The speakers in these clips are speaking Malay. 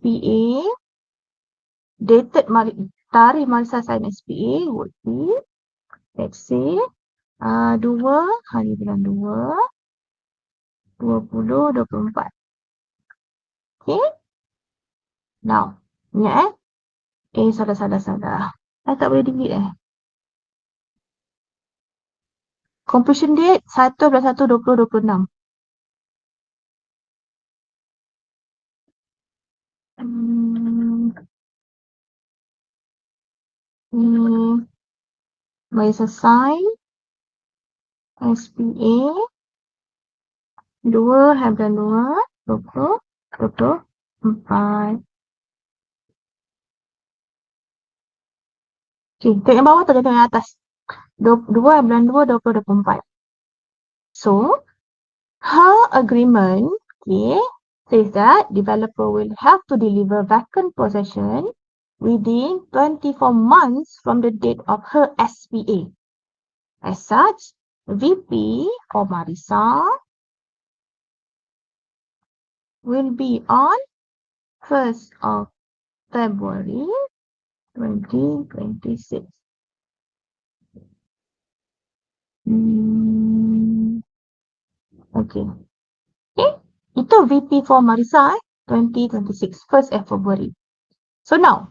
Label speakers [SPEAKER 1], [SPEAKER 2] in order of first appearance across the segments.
[SPEAKER 1] SPA, dated tarikh masa sign SPA would be, let's say, 2 hari bulan 2, 2024. Okay? Now, ingat salah. I tak boleh delete Completion date 1/1/2026. Bagi selesai SPA 2/2/2024. Okay, tengok yang bawah atau tengok yang atas? 2/2/2024. So, her agreement, okay, says that developer will have to deliver vacant possession within 24 months from the date of her SPA. As such, VP or Marisa will be on 1st of February 2026. Okay. Okay. Itu VP for Marisa 2026, 1st of February. So now,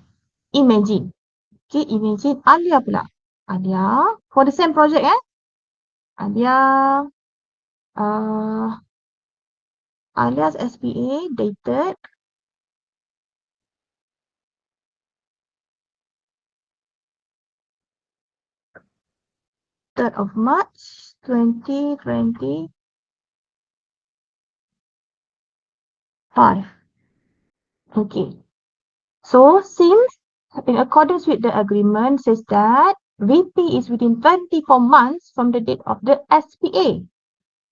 [SPEAKER 1] imagine. Okay, imagine Alia pula. Alia, for the same project Alia, Alia's SPA dated 3rd of March 2025. Okay. So, since in accordance with the agreement says that VP is within 24 months from the date of the SPA.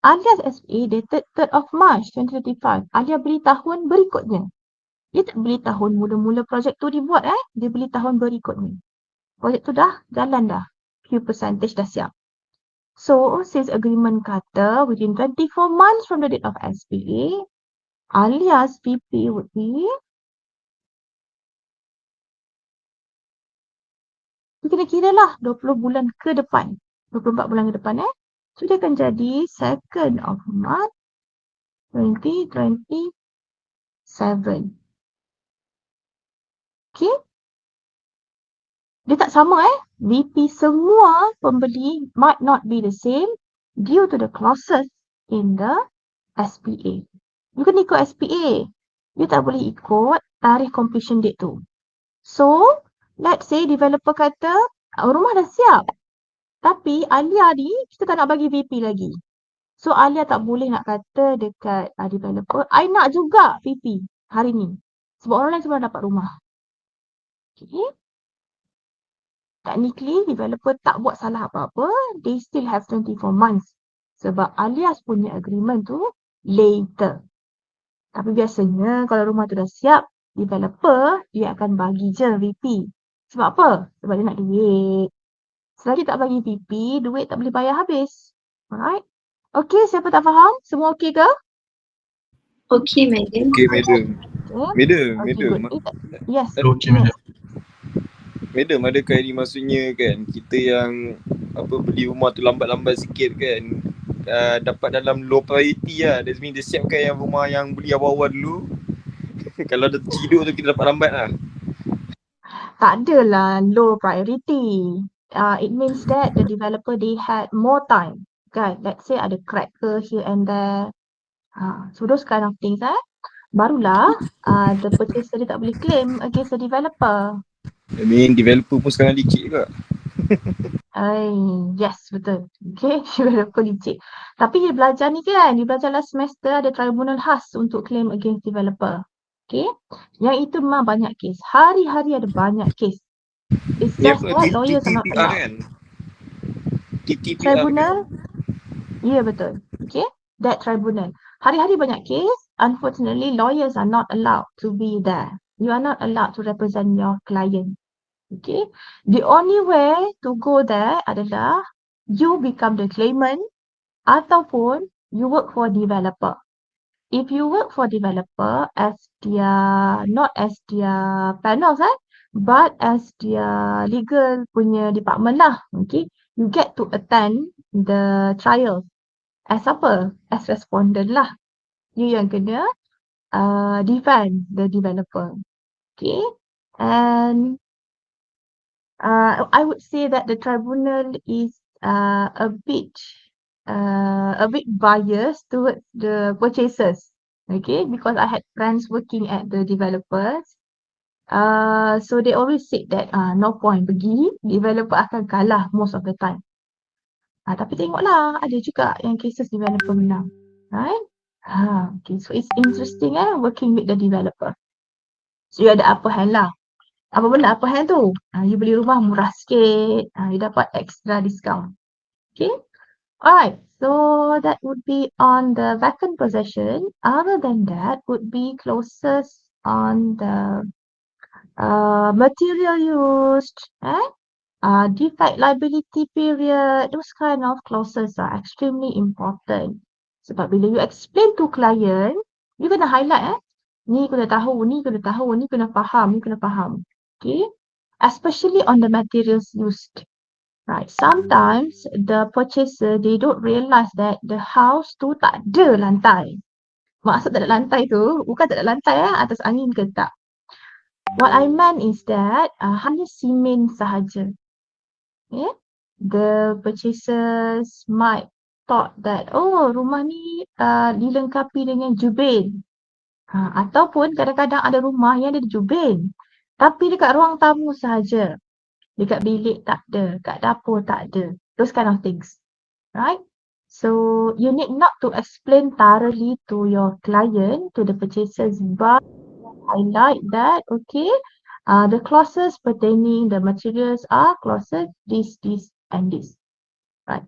[SPEAKER 1] Alia's SPA dated 3rd of March 2025. Alia beli tahun berikutnya. Dia tak beli tahun mula-mula projek tu dibuat Dia beli tahun berikutnya. Projek tu dah jalan dah. Few percentage dah siap. So, since agreement kata within 24 months from the date of SPA, Alia's VP would be, kira-kira lah 20 bulan ke depan. 24 bulan ke depan So, dia akan jadi 2nd of March 2027. Okay. Dia tak sama VP semua pembeli might not be the same due to the clauses in the SPA. You kena ikut SPA. You tak boleh ikut tarikh completion date tu. So, let's say developer kata rumah dah siap. Tapi Alia ni kita tak nak bagi VP lagi. So, Alia tak boleh nak kata dekat developer, I nak juga VP hari ni. Sebab orang lain sebelum dapat rumah. Okay. Technically, developer tak buat salah apa-apa. They still have 24 months. Sebab Alias punya agreement tu later. Tapi biasanya kalau rumah tu dah siap, developer dia akan bagi je VP. Sebab apa? Sebab dia nak duit. Selagi tak bagi VP, duit tak boleh bayar habis. Alright? Okay, siapa tak faham? Semua okay ke?
[SPEAKER 2] Okay, madam.
[SPEAKER 3] Okay, madam. Madam.
[SPEAKER 1] Yes.
[SPEAKER 4] Okay, madam.
[SPEAKER 3] Madam, adakah ini maksudnya kan kita yang beli rumah tu lambat-lambat sikit kan dapat dalam low priority lah. That means dia siapkan yang rumah yang beli awal-awal dulu. Kalau ada terciduk tu kita dapat lambat lah.
[SPEAKER 1] Tak adalah low priority. It means that the developer they had more time. Kan? Let's say ada crack ke here and there. So those kind of things barulah the purchaser dia tak boleh claim against the developer.
[SPEAKER 3] I mean developer pun sekarang licik juga.
[SPEAKER 1] Yes, betul. Okay, developer licik. Tapi dia belajar ni kan, dia belajar last semester ada tribunal khas untuk claim against developer. Okay, yang itu memang banyak kes. Hari-hari ada banyak kes. It's just that lawyers are not allowed. Tribunal? Ya, betul. Okay, that tribunal. Hari-hari banyak kes. Unfortunately, lawyers are not allowed to be there. You are not allowed to represent your client. Okay, the only way to go there adalah you become the claimant ataupun you work for developer. if you work for developer as not as their panels, but as their legal punya department lah, okay, you get to attend the trial as apa? As respondent lah. You yang kena defend the developer, okay, and I would say that the tribunal is a bit biased towards the purchasers. Okay, because I had friends working at the developers. So they always said that no point pergi, developer akan kalah most of the time. Tapi tengoklah, ada juga yang cases developer menang. Right? Okay, so it's interesting working with the developer. So you ada upper hand lah. Apa benda upper hand tu? You beli rumah murah sikit, you dapat extra discount. Okay? Alright, so that would be on the vacant possession. Other than that would be clauses on the material used, defect liability period. Those kind of clauses are extremely important. Sebab bila you explain to client, you kena highlight ni kena tahu, ni kena tahu, ni kena faham, ni kena faham. Okay? Especially on the materials used. Right. Sometimes the purchaser, they don't realise that the house tu tak ada lantai. Maksud tak ada lantai tu, bukan tak ada lantai atas angin ke tak. What I meant is that hanya simen sahaja. Okay? The purchasers might thought that, oh rumah ni dilengkapi dengan jubin. Ataupun kadang-kadang ada rumah yang ada jubin. Tapi dekat ruang tamu sahaja. Dekat bilik tak ada, kat dapur tak ada. Those kind of things. Right? So you need not to explain thoroughly to your client, to the purchasers, but highlight that, okay, the clauses pertaining the materials are clauses this, and this. Right?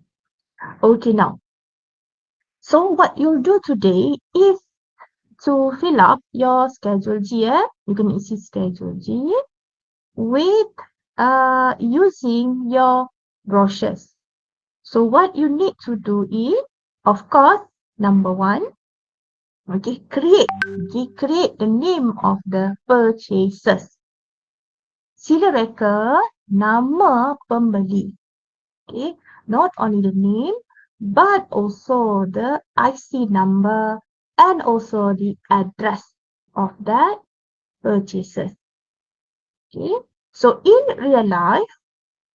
[SPEAKER 1] Okay, now. So what you'll do today is to fill up your schedule G. You can isi schedule G with using your brochures. So what you need to do is, of course, number one, okay, create the name of the purchasers. Sila reka nama pembeli. Okay, not only the name, but also the IC number and also the address of that purchasers. Okay, so in real life,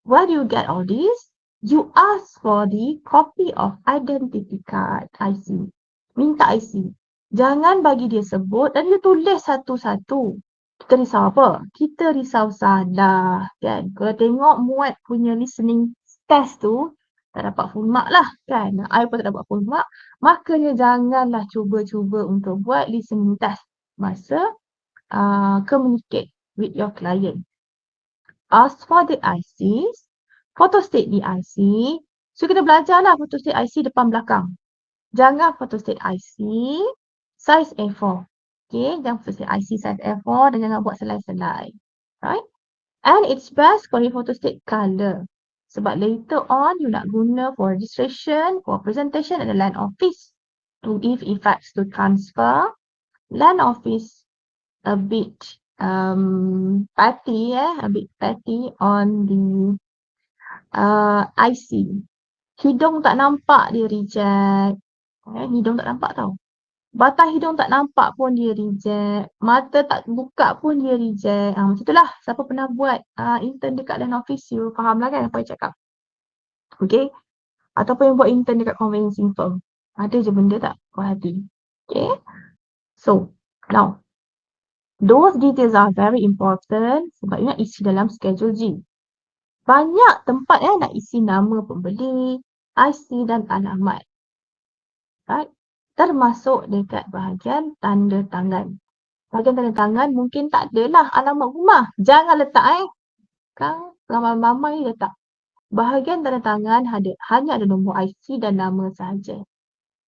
[SPEAKER 1] where do you get all this? You ask for the copy of identity card, IC. Minta IC. Jangan bagi dia sebut dan dia tulis satu-satu. Kita risau apa? Kita risau salah, kan? Kalau tengok muat punya listening test tu, tak dapat full mark lah, kan? I pun tak dapat full mark. Makanya janganlah cuba-cuba untuk buat listening test masa communicate with your client. Ask for the ICs, photostate the IC. So, kena belajarlah photostate IC depan belakang. Jangan photostate IC size A4. Okay, jangan photostate IC size A4 dan jangan buat selai-selai. Right? And it's best kalau you photostate color. Sebab later on, you nak guna for registration, for presentation at the land office. To give effects to transfer. Land office a bit patty, a bit patty on the IC. Hidung tak nampak dia reject. Hidung tak nampak tau. Batang hidung tak nampak pun dia reject. Mata tak buka pun dia reject. Macam itulah. Siapa pernah buat intern dekat land office, you faham lah kan apa yang cakap. Okay. Ataupun yang buat intern dekat conveyancing firm. Ada je benda tak puas hati. Okay. So, now. Those details are very important sebab you nak isi dalam schedule G. Banyak tempat nak isi nama pembeli, IC dan alamat. Right? Termasuk dekat bahagian tanda tangan. Bahagian tanda tangan mungkin tak adalah alamat rumah. Jangan letak Kang, ramai-ramai letak. Bahagian tanda tangan hanya ada nombor IC dan nama sahaja.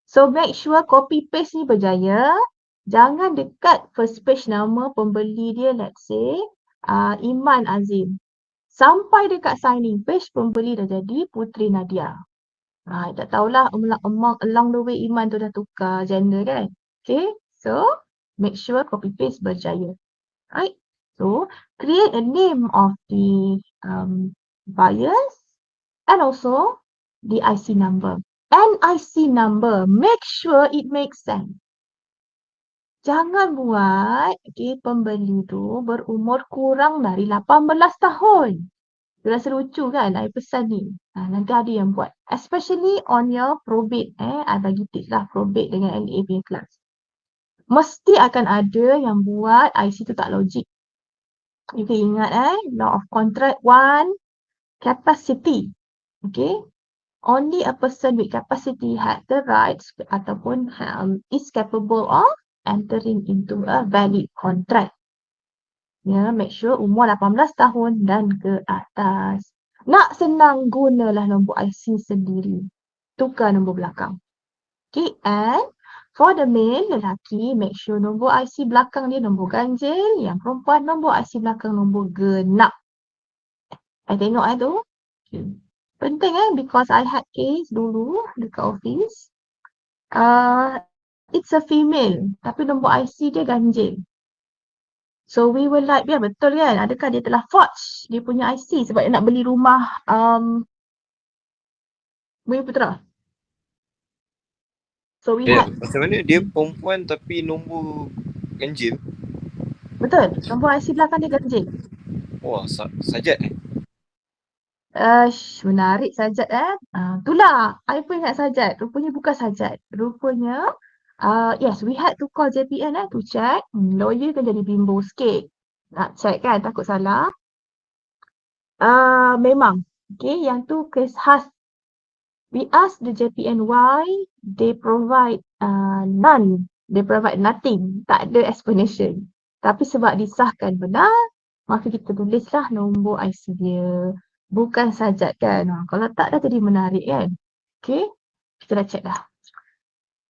[SPEAKER 1] So make sure copy paste ni berjaya. Jangan dekat first page nama pembeli dia, let's say, Iman Azim. Sampai dekat signing page, pembeli dah jadi Putri Nadia. Tak tahulah along the way Iman tu dah tukar gender kan. Okay, so make sure copy paste berjaya. Right? So create a name of the buyers and also the IC number. And IC number, make sure it makes sense. Jangan buat pembeli tu berumur kurang dari 18 tahun. Dia rasa lucu kan I pesan ni. Nanti ada yang buat. Especially on your probate. I bagi tips lah probate dengan LA punya kelas. Mesti akan ada yang buat IC tu tak logik. You can ingat law of contract 1, capacity. Okay. Only a person with capacity had the rights ataupun is capable of entering into a valid contract. Ya, make sure umur 18 tahun dan ke atas. Nak senang gunalah nombor IC sendiri. Tukar nombor belakang. Okay, and for the male lelaki, make sure nombor IC belakang dia nombor ganjil. Yang perempuan nombor IC belakang nombor genap. I tengok tu. Okay. Penting because I had case dulu dekat office. It's a female tapi nombor IC dia ganjil. So we were like, ya betul kan? Adakah dia telah forge dia punya IC sebab dia nak beli rumah Bumi Putra. So we had.
[SPEAKER 3] Macam mana dia perempuan tapi nombor ganjil?
[SPEAKER 1] Betul, nombor IC belakang dia ganjil.
[SPEAKER 3] Wah, sajat
[SPEAKER 1] Menarik Sajat itulah, I pun ingat Sajat. Rupanya bukan Sajat. Rupanya, yes, we had to call JPN to check. Lawyer kan jadi bimbo sikit. Nak check kan, takut salah. Memang. Okay, yang tu kes khas. We asked the JPN why they provide none. They provide nothing. Tak ada explanation. Tapi sebab disahkan benar, maka kita tulislah nombor IC dia. Bukan Sajat kan. Kalau tak dah jadi menarik kan. Okay. Kita dah check dah.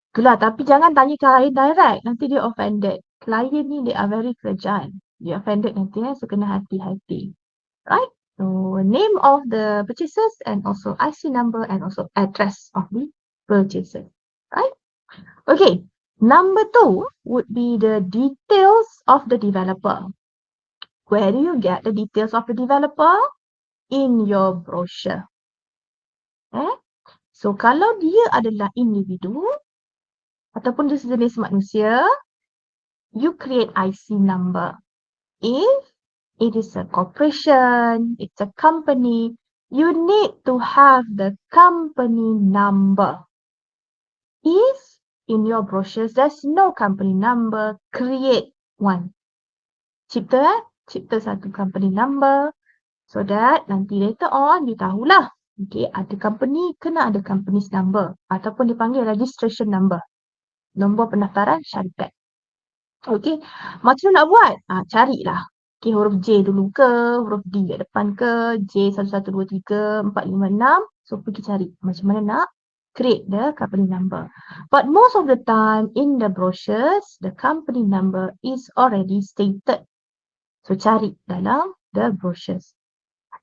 [SPEAKER 1] Itulah. Tapi jangan tanya klien direct. Nanti dia offended. Klien ni they are very kerjaan. Dia offended nanti So kena hati-hati. Right. So name of the purchasers and also IC number and also address of the purchaser. Right. Okay. Number 2 would be the details of the developer. Where do you get the details of the developer? In your brochure. So kalau dia adalah individu ataupun dia sejenis manusia, you create IC number. If it is a corporation, it's a company, you need to have the company number. If in your brochures there's no company number, create one. Cipta satu company number. So that nanti later on you tahulah. Okay, ada company, kena ada company's number. Ataupun dipanggil registration number. Nombor pendaftaran syarikat. Okay, macam nak buat? Carilah. Okay, huruf J dulu ke, huruf D kat depan ke, J 1, 2, 3, 4, 5, 6. So pergi cari macam mana nak create the company number. But most of the time in the brochures, the company number is already stated. So cari dalam the brochures.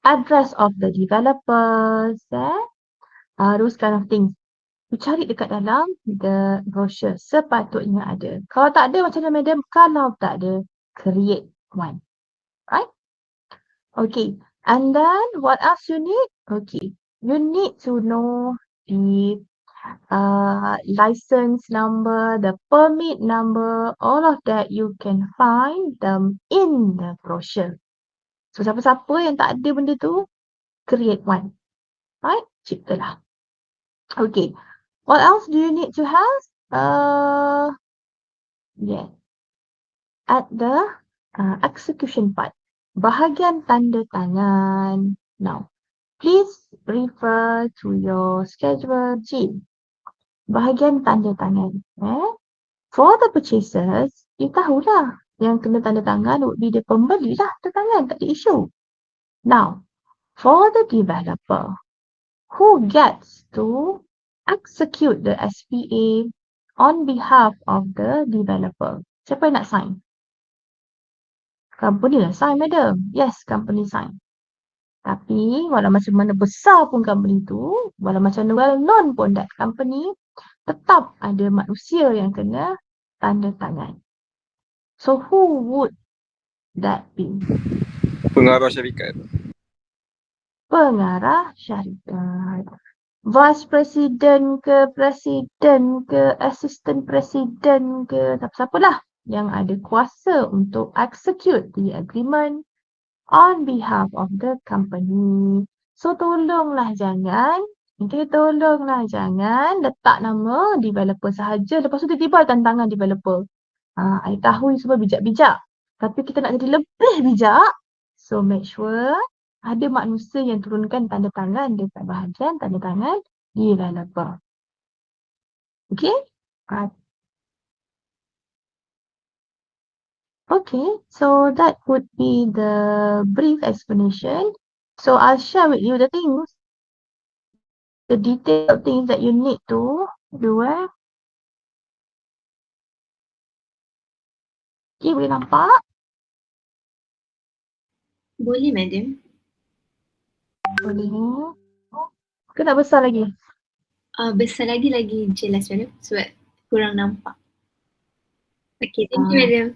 [SPEAKER 1] Address of the developers, those kind of things. You cari dekat dalam the brochure. Sepatutnya ada. Kalau tak ada, macam mana madam? Kalau tak ada, create one. Right? Okay. And then, what else you need? Okay. You need to know the license number, the permit number, all of that you can find them in the brochure. So, siapa-siapa yang tak ada benda tu, create one. Right? Ciptalah. Okay. What else do you need to have? Yeah. At the execution part. Bahagian tanda tangan. Now, please refer to your schedule G. Bahagian tanda tangan. For the purchasers, you tahulah. Yang kena tanda tangan would be the pembeli lah tanda tangan, tak ada isu. Now, for the developer, who gets to execute the SPA on behalf of the developer? Siapa yang nak sign? Company lah sign, madam. Yes, company sign. Tapi, walau macam mana besar pun company tu, walau macam mana well known pun that company, tetap ada manusia yang kena tanda tangan. So who would that be?
[SPEAKER 3] Pengarah syarikat.
[SPEAKER 1] Pengarah syarikat. Vice President ke, Presiden ke, Assistant Presiden ke, siapa-siapalah yang ada kuasa untuk execute the agreement on behalf of the company. So tolonglah jangan letak nama developer sahaja. Lepas tu tiba-tiba tantangan developer. I tahu semua bijak-bijak. Tapi kita nak jadi lebih bijak. So make sure ada manusia yang turunkan tanda tangan dekat bahagian tanda tangan developer. Okay? Okay, so that would be the brief explanation. So I'll share with you the things, the detailed things that you need to do. Okay, boleh nampak?
[SPEAKER 2] Boleh, Madam.
[SPEAKER 1] Boleh. Ke nak besar lagi?
[SPEAKER 2] Besar lagi jelas, Madam. Sebab kurang nampak. Okay, thank you, Madam.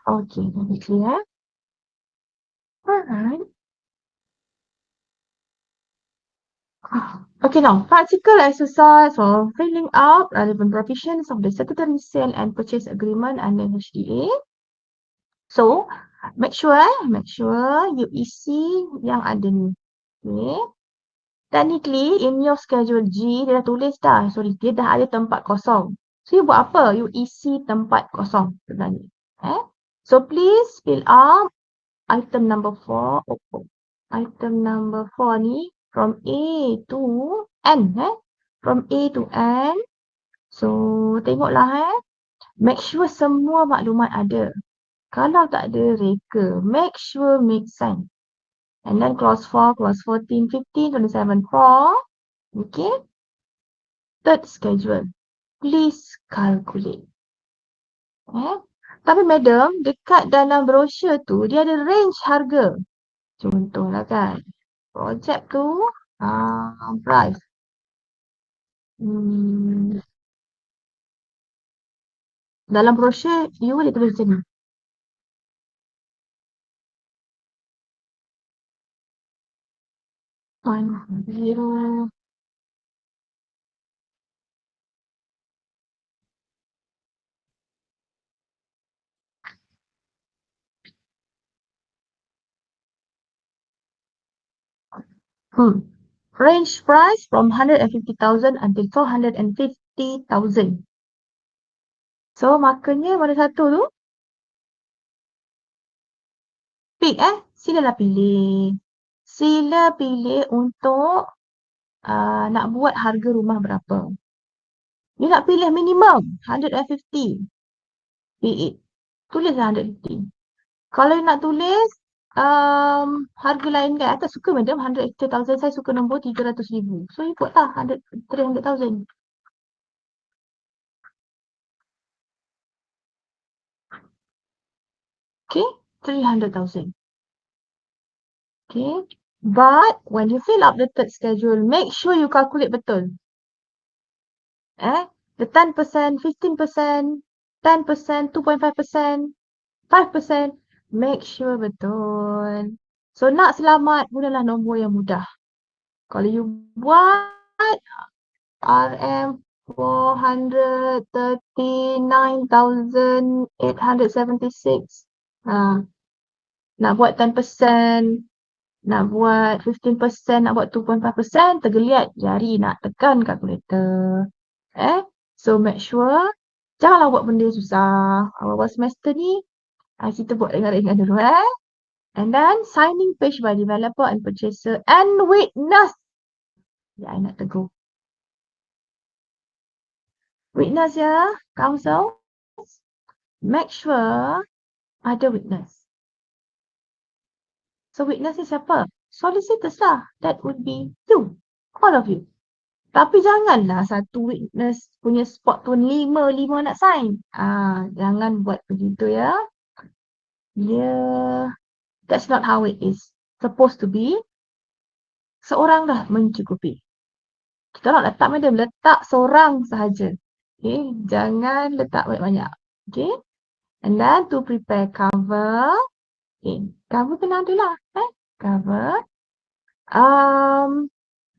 [SPEAKER 1] Okay, very clear. Alright. Okay, now practical exercise for filling out relevant provisions of the statutory sale and purchase agreement under HDA. So, make sure you isi yang ada ni. Okay. Technically, in your schedule G, dia dah tulis dah. Sorry, dia dah ada tempat kosong. So, you buat apa? You isi tempat kosong sebenarnya. So, please fill up item number 4. Item number 4 ni from A to N. From A to N. So, tengoklah. Make sure semua maklumat ada. Kalau tak ada reka, make sure make sense. And then clause 4, clause 14, 15, 27, 4. Okay. Third schedule. Please calculate. Tapi madam, dekat dalam brochure tu, dia ada range harga. Contohlah kan. Projek tu, price. Dalam brochure, you boleh tulis macam ni. Zero. Range price from 150,000 until 450,000. So, makanya mana satu tu? Pick silalah pilih. Sila pilih untuk nak buat harga rumah berapa. You nak pilih minimum 150. Pilih. Tulislah 150. Kalau you nak tulis harga lain kan, I tak suka madam 180,000, saya suka nombor 300,000. So you put lah 300,000. Okay, 300,000. Okay, but when you fill up the third schedule, make sure you calculate betul. The 10%, 15%, 10%, 2.5%, 5%, make sure betul. So nak selamat, gunalah nombor yang mudah. Kalau you buat RM 439,876, nak buat 10%, nak buat 15%, nak buat 2.5%, tergeliat jari nak tekan kalkulator. So make sure janganlah buat benda susah. Awal-awal semester ni kita buat ringan-ringan dulu. And then signing page by developer and purchaser and witness. Ya, I nak tegur. Witness ya, counsel. Make sure ada witness. So witness ni siapa? Solicitors lah. That would be you. All of you. Tapi janganlah satu witness punya spot tu lima nak sign. Jangan buat begitu ya. That's not how it is supposed to be. Seorang dah mencukupi. Kita nak letak madam, letak seorang sahaja. Okay, jangan letak banyak-banyak. Okay, and then to prepare cover. Okay, cover kena ada lah. Cover.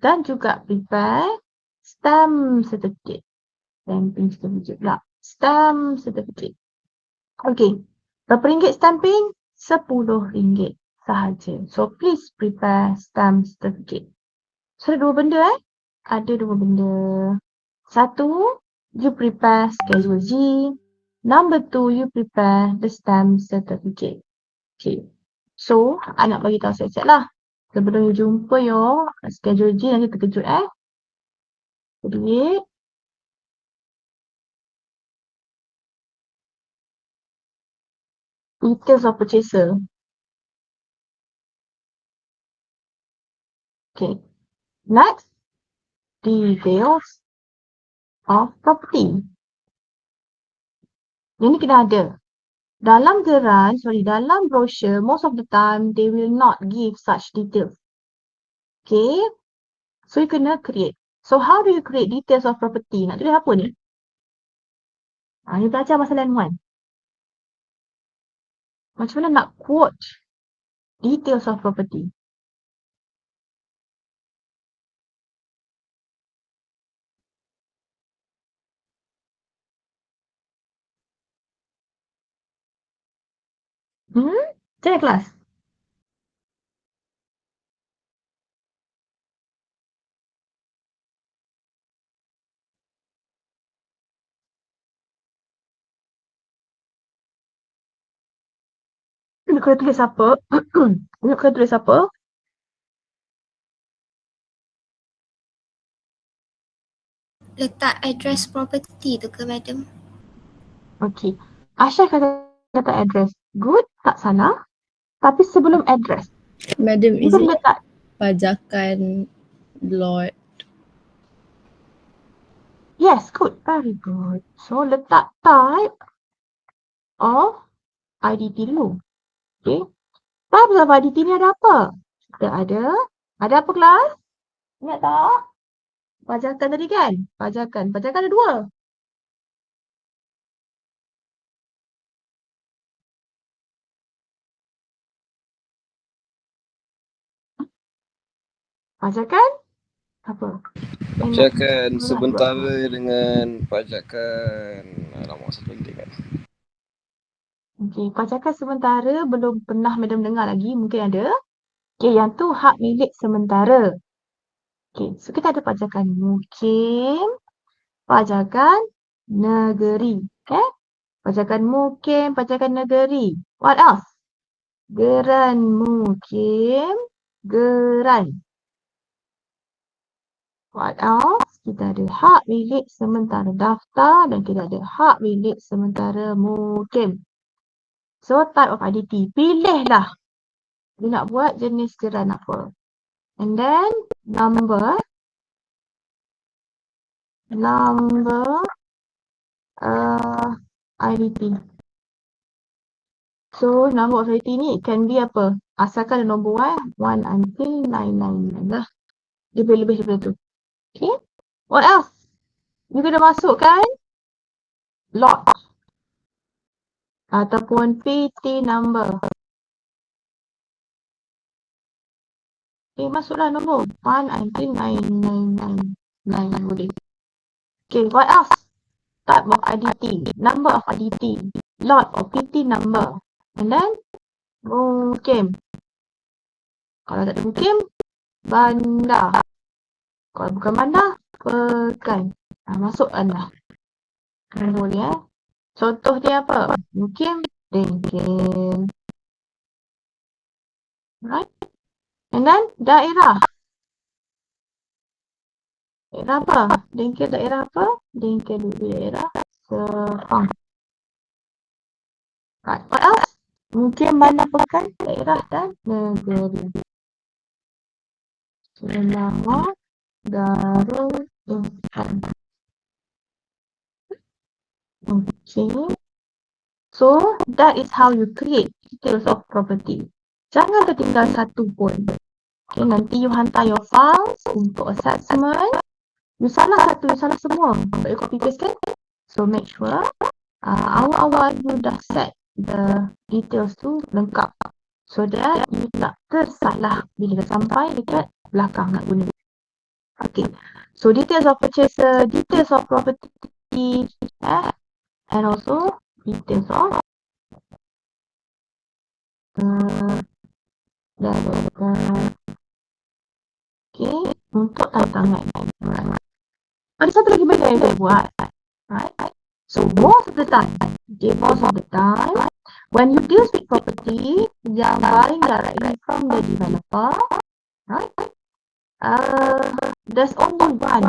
[SPEAKER 1] Dan juga prepare stamp certificate. Stamping certificate pula. Stamp certificate. Okay, berapa ringgit stamping? RM10 sahaja. So please prepare stamp certificate. So ada dua benda Ada dua benda. Satu, you prepare schedule G. Number two, you prepare the stamp certificate. Okay. So, I nak bagi tahu siap-siap lah. Sebelum you jumpa your schedule G, nanti terkejut Jadi, details of purchaser. Okay. Next, details of property. Yang ni kena ada. Dalam dalam brochure, most of the time, they will not give such details. Okay. So, you kena create. So, how do you create details of property? Nak tulis apa ni? Ni belajar masa line 1. Macam mana nak quote details of property? Macam kelas? Nak kena tulis apa? Nak kena tulis apa?
[SPEAKER 2] Letak address property tu ke, madam?
[SPEAKER 1] Okay. Aisyah kata address. Good, tak salah. Tapi sebelum address,
[SPEAKER 4] Madam,
[SPEAKER 1] you
[SPEAKER 4] is
[SPEAKER 1] kena
[SPEAKER 4] it
[SPEAKER 1] letak.
[SPEAKER 4] pajakan lot?
[SPEAKER 1] Yes, good. Very good. So, letak type of IDT dulu. Okay. Type of IDT ni ada apa? Kita ada apa kelas? Ingat tak? Pajakan tadi kan? Pajakan ada dua. Pajakan apa?
[SPEAKER 3] Pajakan sementara dengan pajakan satu lagi kan.
[SPEAKER 1] Okay, pajakan sementara belum pernah madam dengar lagi, mungkin ada. Okay, yang tu hak milik sementara. Okay, so kita ada pajakan mukim, pajakan negeri. Okay, pajakan mukim, pajakan negeri. What else? Geran mukim, geran. What else? Kita ada hak milik sementara daftar dan kita ada hak milik sementara mukim. So, type of IDT. Pilihlah. Dia nak buat jenis geran apa. And then, number IDT. So, number of IDT ni can be apa? Asalkan ada nombor 1 until 999 lah. Dia boleh lebih daripada tu. Okay. What else? You kena masukkan lot. Ataupun PT number. Okay, masuklah nombor 1 until 999 boleh. Okay, what else? Type of IDT, number of IDT, lot of PT number. And then, mukim. Kalau tak ada mukim, bandar. Kalau bukan bandar, pekan. Masukkan lah. Boleh Contoh dia apa? Mukim, bengkel. Right? And then, daerah. Daerah apa? Bengkel daerah apa? Bengkel daerah Sepang. Right. What else? Mungkin mana pekan daerah dan negeri. Selangor, Darul Insan. Okay. So, that is how you create details of property. Jangan tertinggal satu pun. Okay, nanti you hantar your files untuk assessment. You salah satu, you salah semua. Tak you copy paste kan? So make sure awal-awal you dah set the details tu lengkap so that you tak tersalah bila dah sampai dekat belakang nak guna. Okay, so details of purchaser, details of property, and also details of okay, untuk tantangan. Ada satu lagi benda yang saya buat. Right? So most of the time, when you deal with property yang buying directly from the developer, right? There's only one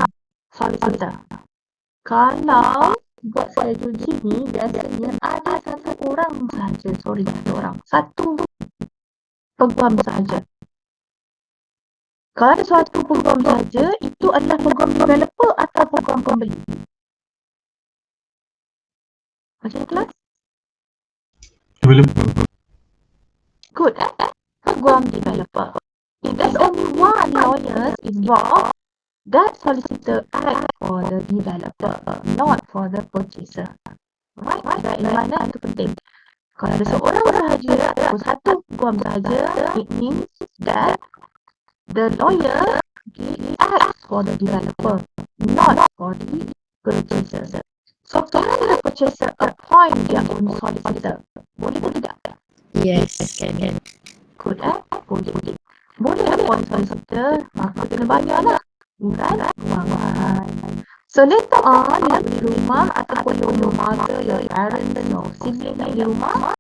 [SPEAKER 1] solicitor. Kalau buat schedule sini, biasanya ada satu peguam sahaja. Kalau ada suatu peguam sahaja, itu adalah peguam developer atau peguam pembeli. Macam kelas?
[SPEAKER 5] Developer.
[SPEAKER 1] Good, peguam developer. If there's only one lawyer involved, that solicitor act for the developer, not for the purchaser. Right? Mana itu penting. Kalau ada seorang sahaja atau satu peguam sahaja, it means that the lawyer acts for the developer, not for the purchaser. So can the purchaser appoint their own solicitor? Boleh ke tidak?
[SPEAKER 4] Yes, can.
[SPEAKER 1] Good, boleh. Boleh appoint solicitor, maka kena bayarlah. Bukan kewangan. So later on, nak beli rumah ataupun rumah ke your parents or sibling di rumah,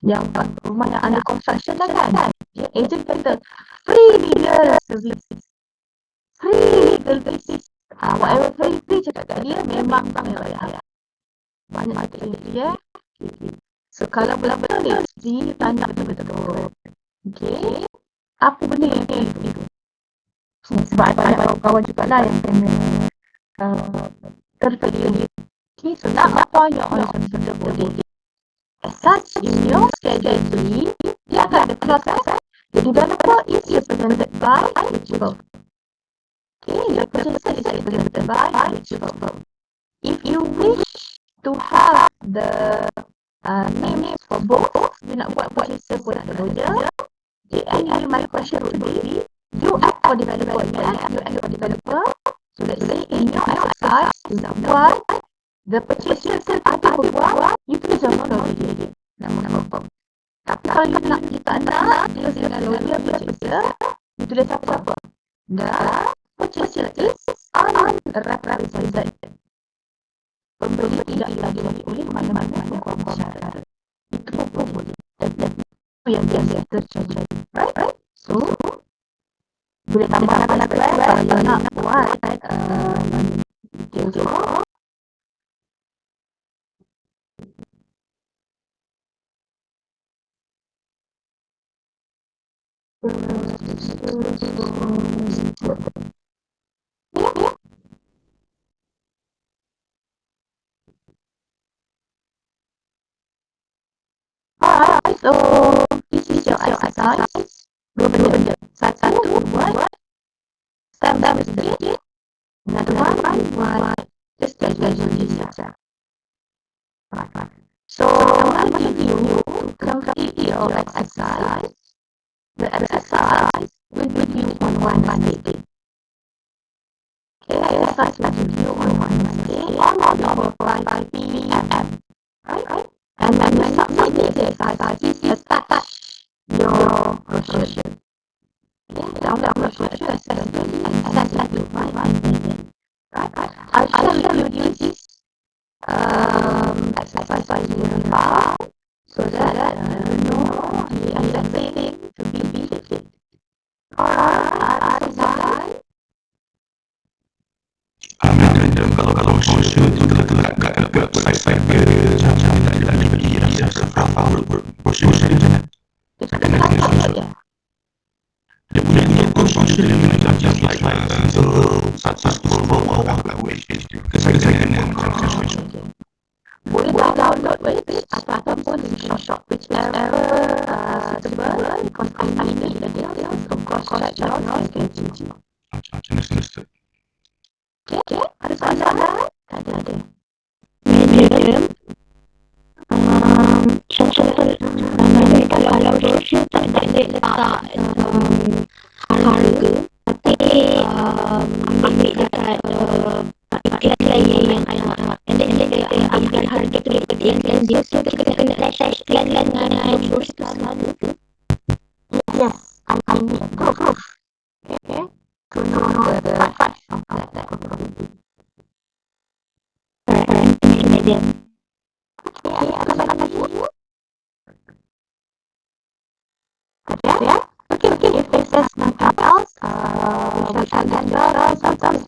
[SPEAKER 1] yang rumah yang under construction kan? Agent kata, free legal service. Free legal basis. Whatever free cakap kat dia, memang tak payah bayar. Banyak mata dia. So kalau betul-betul dia free, tanya betul-betul. Okay. Apa benda yang free tu? Sebab banyak kawan-kawan jugalah yang kena terkejut. Okay, so nak apa yang orang solicitor boleh. As such, in your schedule 3, dia akan ada clause the developer is represented by eligible. Okay, the purchaser is represented by eligible. If you wish to have the names for both, you nak buat purchaser pun ada lawyer. And my question would be, you act for developer, So let's say in your exercise, you nak buat the purchaser ada peguam, you tulis nama dia. Nama peguam. Tapi kalau you tak nak tulis dengan lawyer purchaser, you tulis apa-apa. The purchaser is unrepresented. Pembeli tidak diwakili oleh mana-mana peguam syarat. Itu pun boleh. Dan yang biasa terjadi. Right? So, boleh tambah lagi kalau nak buat detail. Alright, so this is your exercise. Dua benda. Satu, buat stamp sedikit. Another one, buat just schedule this saja. So, I'm going to give you to complete your exercise. The exercise will be due on one Wednesday. Okay, exercise will be due on one Wednesday on October 5 p.m. Right? And when you submit this exercise, please attach your brochure. Okay, download brochure accessibility and send that to my Wednesday. Right? I'll share with you this exercise in file so that you know the understanding to be fit. Alright, exercise.
[SPEAKER 5] Kalau brochure tu terletak kat website ke macam tak ada beli yang file brochure macam mana? Dia boleh untuk brochure yang macam so satu bawa web ke saya kena
[SPEAKER 1] boleh download webpage ataupun screenshot whichever suitable because I need the details of cross-check your schedule.
[SPEAKER 5] macam
[SPEAKER 1] Okay, ada soalan? Tak ada.
[SPEAKER 4] dia letak harga, tapi ambil dekat iklan yang and then dia ambil harga tu daripada iklan dia, so kita kena attach iklan dengan brochure tu selalu tu.
[SPEAKER 1] Yes, I need proof. Okay, to know the price of that property.
[SPEAKER 4] Medium.
[SPEAKER 1] Okay, ada lagi? Ada ya? Okay, if there's nothing else, we shall end the sometimes